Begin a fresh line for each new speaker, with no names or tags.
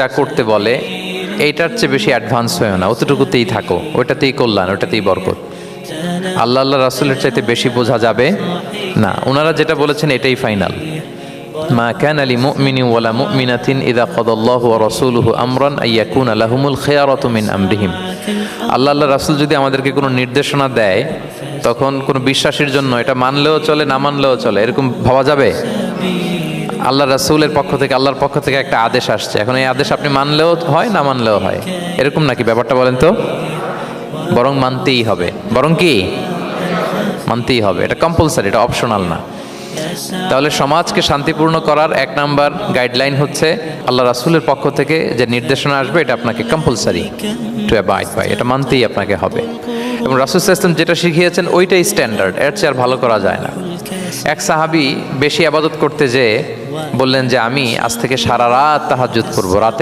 যা করতে বলে এইটার চেয়ে বেশি অ্যাডভান্স হয়েও না, অতটুকুতেই থাকো, ওইটাতেই কল্যাণ, ওইটাতেই বরকত। আল্লাহ আল্লাহ রাসূলের চাইতে বেশি বোঝা যাবে না, ওনারা যেটা বলেছেন এটাই ফাইনাল। মা কানা লিমুমিনিন ওয়ালা মুমিনাতিন ইযা কাদাল্লাহু ওয়া রাসূলুহু আমরান আইয়াকুনা লাহুমুল খিয়ারাতু মিন আমরিহিম। আল্লাহ আল্লাহ রাসূল যদি আমাদেরকে কোনো নির্দেশনা দেয়, তখন কোনো বিশ্বাসীর জন্য এটা মানলেও চলে, না মানলেও চলে, এরকম ভাবা যাবে? আল্লাহ রাসূলের পক্ষ থেকে, আল্লাহর পক্ষ থেকে একটা আদেশ আসছে, এখন এই আদেশ আপনি মানলেও হয়, না মানলেও হয়, এরকম নাকি ব্যাপারটা? বলেন তো। বরং মানতেই হবে, বরং কি মানতেই হবে, এটা কম্পালসারি, এটা অপশনাল না। তাহলে সমাজকে শান্তিপূর্ণ করার এক নাম্বার গাইডলাইন হচ্ছে আল্লাহ রাসূলের পক্ষ থেকে যে নির্দেশনা আসবে এটা আপনাকে কম্পালসারি টু অ্যাবাইড বাই, এটা মানতেই আপনাকে হবে। এবং রাসূল সাল্লাল্লাহু আলাইহি ওয়াসাল্লাম যেটা শিখিয়েছেন ওইটাই স্ট্যান্ডার্ড, এর চেয়ে আর ভালো করা যায় না। এক সাহাবী বেশি ইবাদত করতে যেয়ে বললেন যে আমি আজ থেকে সারা রাত তাহাজ্জুদ করব, রাতে